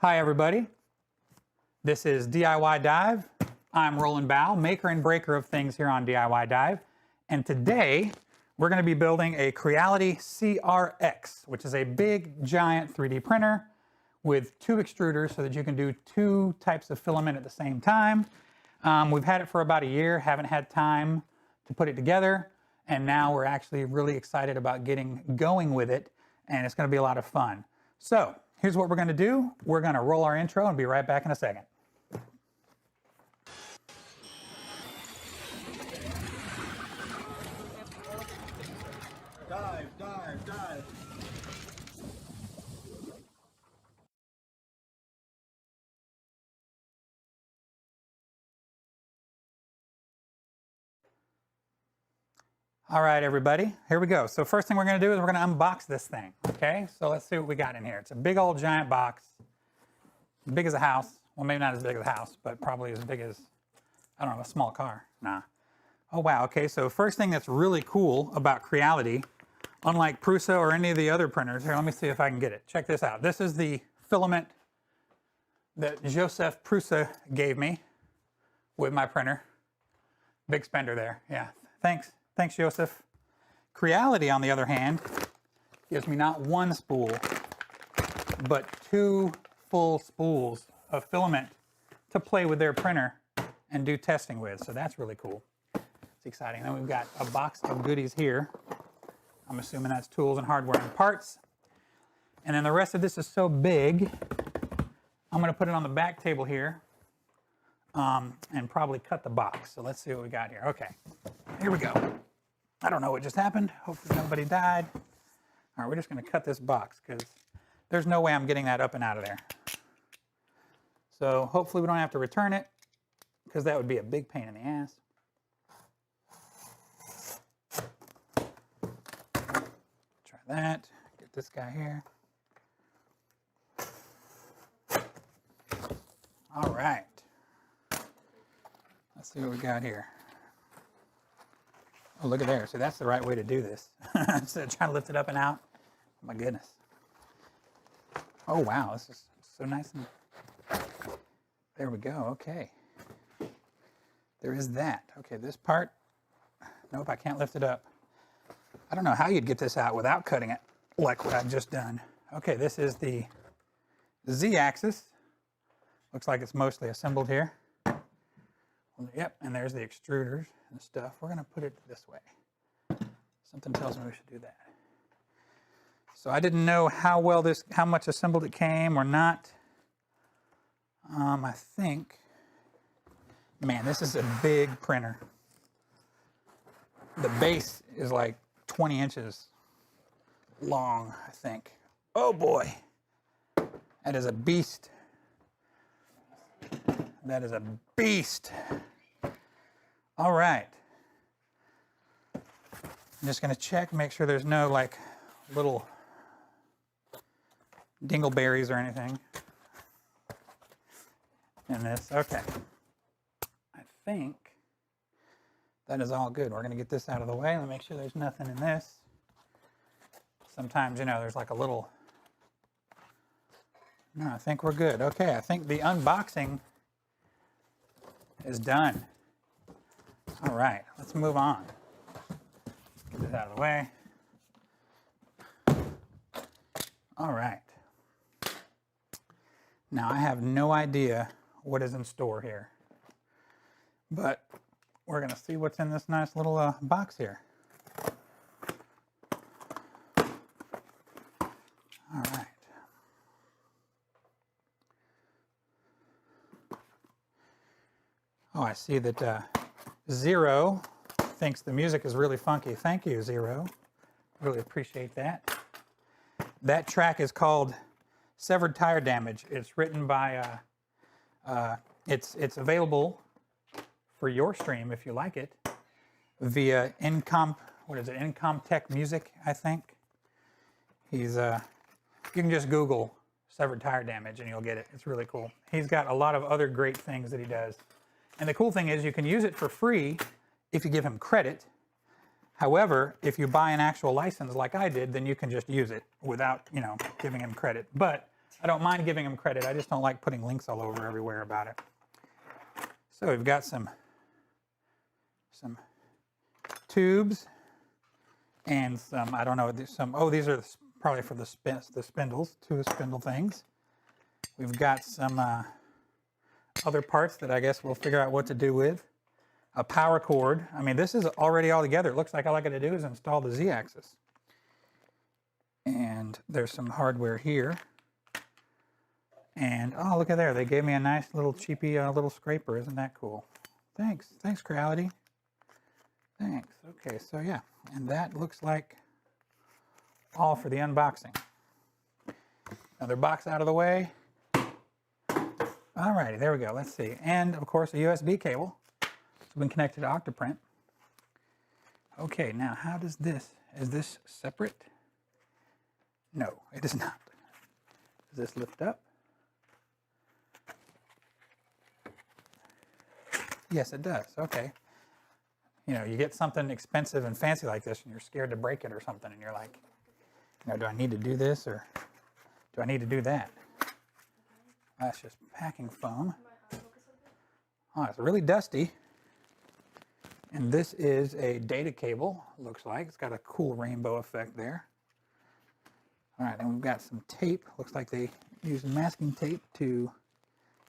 Hi everybody, this is DIY Dive. I'm Roland Bough, maker and breaker of things here on DIY Dive. And today we're going to be building a Creality CR-X, which is a big giant 3D printer with two extruders so that you can do two types of filament at the same time. We've had it for about a year, haven't had time to put it together, and now we're actually really excited about getting going with it, and it's going to be a lot of fun. So here's what we're going to do. We're going to roll our intro and be right back in a second. Dive, dive, dive. All right, everybody, here we go. So first thing we're going to do is we're going to unbox this thing, okay? So let's see what we got in here. It's a big old giant box, as big as a house. Well, maybe not as big as a house, but probably as big as, I don't know, a small car. Nah. Oh, wow, okay, so first thing that's really cool about Creality, unlike Prusa or any of the other printers, here, let me see if I can get it. Check this out. This is the filament that Joseph Prusa gave me with my printer. Big spender there, yeah, thanks. Thanks, Joseph. Creality, on the other hand, gives me not one spool, but two full spools of filament to play with their printer and do testing with. So that's really cool. It's exciting. Then we've got a box of goodies here. I'm assuming that's tools and hardware and parts. And then the rest of this is so big, I'm going to put it on the back table here and probably cut the box. So let's see what we got here. Okay, here we go. I don't know what just happened. Hopefully nobody died. All right, we're just going to cut this box because there's no way I'm getting that up and out of there. So hopefully we don't have to return it because that would be a big pain in the ass. Try that. Get this guy here. All right. Let's see what we got here. Oh, look at there. So that's the right way to do this. Instead of trying to lift it up and out. Oh, my goodness. Oh, wow. This is so nice. And there we go. Okay. There is that. Okay, this part. Nope, I can't lift it up. I don't know how you'd get this out without cutting it like what I've just done. Okay, this is the Z-axis. Looks like it's mostly assembled here. Yep, and there's the extruders and stuff. We're going to put it this way. Something tells me we should do that. So I didn't know how much assembled it came or not. I think, man, this is a big printer. The base is like 20 inches long, I think. Oh boy, that is a beast. That is a beast. All right. I'm just going to check, make sure there's no like little dingleberries or anything in this. Okay. I think that is all good. We're going to get this out of the way. Let me make sure there's nothing in this. Sometimes, you know, there's like a little... No, I think we're good. Okay, I think the unboxing is done. All right, let's move on. Get this out of the way. All right. Now I have no idea what is in store here, but we're going to see what's in this nice little box here. All right. Oh, I see that Zero thinks the music is really funky. Thank you, Zero. Really appreciate that. That track is called Severed Tire Damage. It's written by, it's available for your stream if you like it via Incom Tech Music, I think. He's, you can just Google Severed Tire Damage and you'll get it. It's really cool. He's got a lot of other great things that he does. And the cool thing is you can use it for free if you give him credit. However, if you buy an actual license like I did, then you can just use it without, you know, giving him credit. But I don't mind giving them credit. I just don't like putting links all over everywhere about it. So we've got some tubes and some, I don't know, oh, these are probably for the spindles, 2 spindle things. We've got some other parts that I guess we'll figure out what to do with. A power cord. I mean, this is already all together. It looks like all I got to do is install the Z-axis. And there's some hardware here. And, oh, look at there. They gave me a nice little cheapy little scraper. Isn't that cool? Thanks. Thanks, Creality. Thanks. Okay, so yeah. And that looks like all for the unboxing. Another box out of the way. All righty, there we go. Let's see. And, of course, a USB cable. It's been connected to Octoprint. Okay, now how does this, is this separate? No, it is not. Does this lift up? Yes, it does. Okay. You know, you get something expensive and fancy like this and you're scared to break it or something and you're like, you know, do I need to do this or do I need to do that? That's just packing foam. Oh, it's really dusty. And this is a data cable, looks like. It's got a cool rainbow effect there. All right, and we've got some tape. Looks like they used masking tape to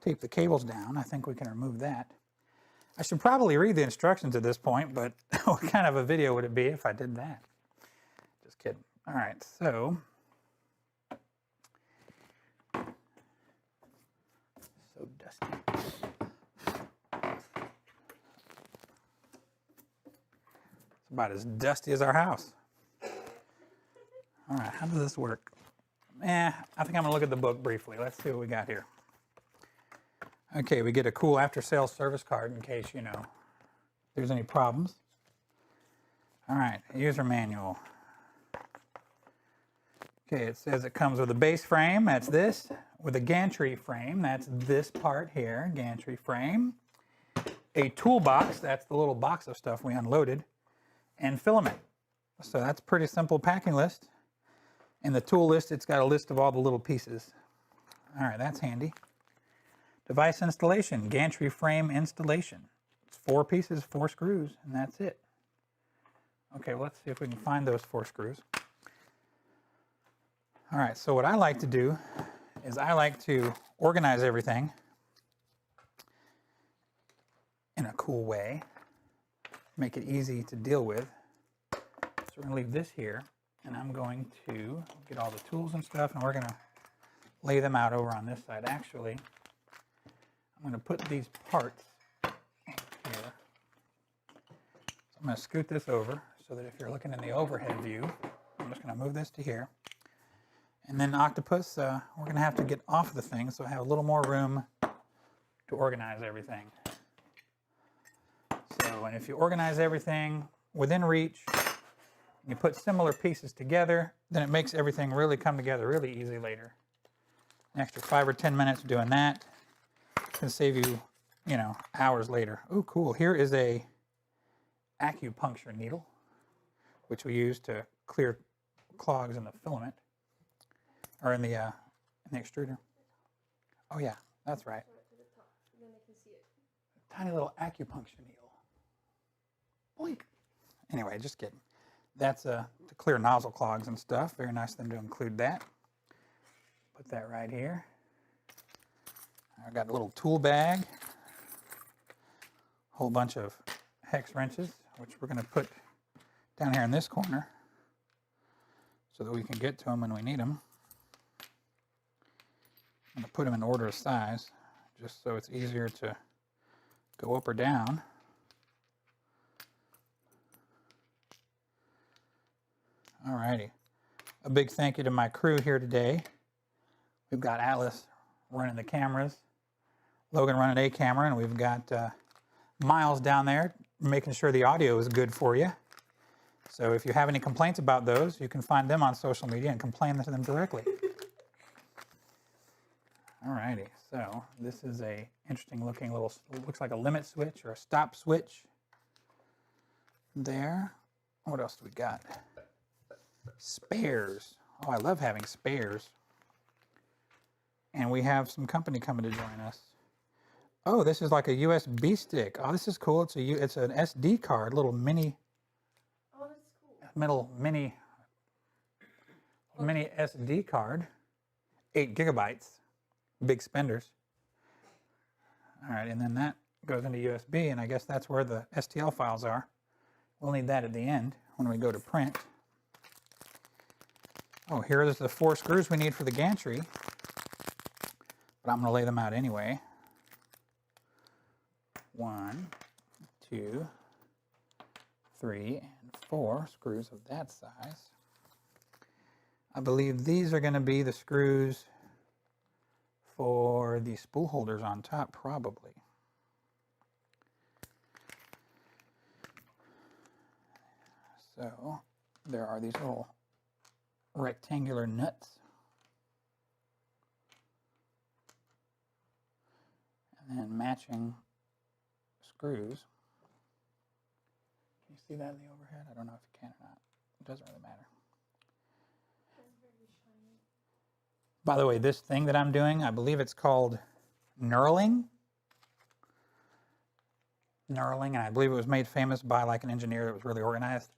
tape the cables down. I think we can remove that. I should probably read the instructions at this point, but what kind of a video would it be if I did that? Just kidding. All right, so dusty. It's about as dusty as our house. All right, how does this work? I think I'm gonna look at the book briefly. Let's see what we got here. Okay, we get a cool after-sales service card in case, you know, there's any problems. All right, user manual. Okay, it says it comes with a base frame, that's this. With a gantry frame, that's this part here, gantry frame. A toolbox, that's the little box of stuff we unloaded. And filament. So that's a pretty simple packing list. In the tool list, it's got a list of all the little pieces. All right, that's handy. Device installation, gantry frame installation. It's 4 pieces, 4 screws, and that's it. Okay, well, let's see if we can find those 4 screws. All right, so what I like to do is I like to organize everything in a cool way, make it easy to deal with. So we're going to leave this here, and I'm going to get all the tools and stuff, and we're going to lay them out over on this side. Actually, I'm going to put these parts here. So I'm going to scoot this over so that if you're looking in the overhead view, I'm just going to move this to here. And then Octopus, we're going to have to get off the thing so I have a little more room to organize everything. So, and if you organize everything within reach, you put similar pieces together, then it makes everything really come together really easy later. An extra 5 or 10 minutes doing that can save you, you know, hours later. Oh, cool. Here is a acupuncture needle, which we use to clear clogs in the filament, or in the extruder. Oh yeah, that's right. Tiny little acupuncture needle. Boink. Anyway, just kidding. That's to clear nozzle clogs and stuff. Very nice of them to include that. Put that right here. I've got a little tool bag. A whole bunch of hex wrenches, which we're going to put down here in this corner so that we can get to them when we need them. I'm going to put them in order of size, just so it's easier to go up or down. Alrighty. A big thank you to my crew here today. We've got Atlas running the cameras, Logan running a camera, and we've got Miles down there making sure the audio is good for you. So if you have any complaints about those, you can find them on social media and complain to them directly. Alrighty, so this is a interesting looking little, looks like a limit switch or a stop switch there. What else do we got? Spares. Oh, I love having spares. And we have some company coming to join us. Oh, this is like a USB stick. Oh, this is cool. It's an SD card, little mini. Oh, that's cool. Mini SD card. 8 gigabytes. Big spenders. All right, and then that goes into USB, and I guess that's where the STL files are. We'll need that at the end when we go to print. Oh, here's the 4 screws we need for the gantry. But I'm going to lay them out anyway. 1, 2, 3, and 4 screws of that size. I believe these are going to be the screws for the spool holders on top, probably. So there are these little rectangular nuts. And then matching screws. Can you see that in the overhead? I don't know if you can or not. It doesn't really matter. By the way, this thing that I'm doing, I believe it's called knurling. Knurling, and I believe it was made famous by like an engineer that was really organized.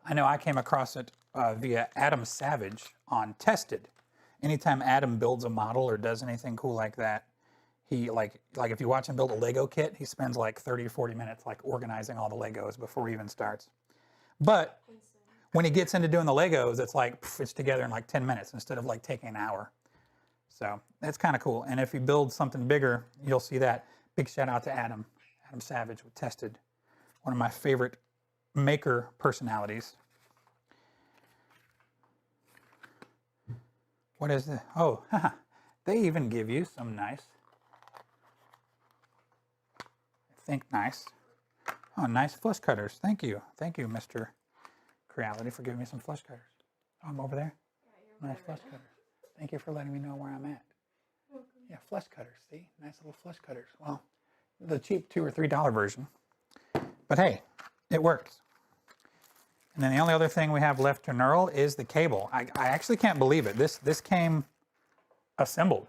I know I came across it via Adam Savage on Tested. Anytime Adam builds a model or does anything cool like that, he like if you watch him build a Lego kit, he spends like 30 or 40 minutes like organizing all the Legos before he even starts. But when he gets into doing the Legos, it's like it's together in like 10 minutes instead of like taking an hour. So that's kind of cool. And if you build something bigger, you'll see that. Big shout out to Adam Savage with Tested, one of my favorite maker personalities. What is this? Oh, they even give you some nice, I think nice. Oh, nice flush cutters. Thank you. Thank you, Mr. Creality, for giving me some flush cutters. Oh, I'm over there? Yeah, nice flush cutters. Thank you for letting me know where I'm at. Yeah, flush cutters, see? Nice little flush cutters. Well, the cheap $2 or $3 version. But hey, it works. And then the only other thing we have left to knurl is the cable. I actually can't believe it. This came assembled.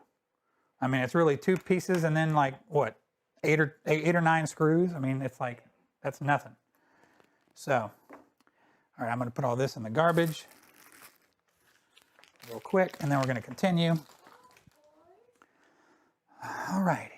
I mean, it's really 2 pieces and then like, what, 8 or 9 screws? I mean, it's like, that's nothing. So, all right, I'm going to put all this in the garbage real quick, and then we're going to continue. All righty.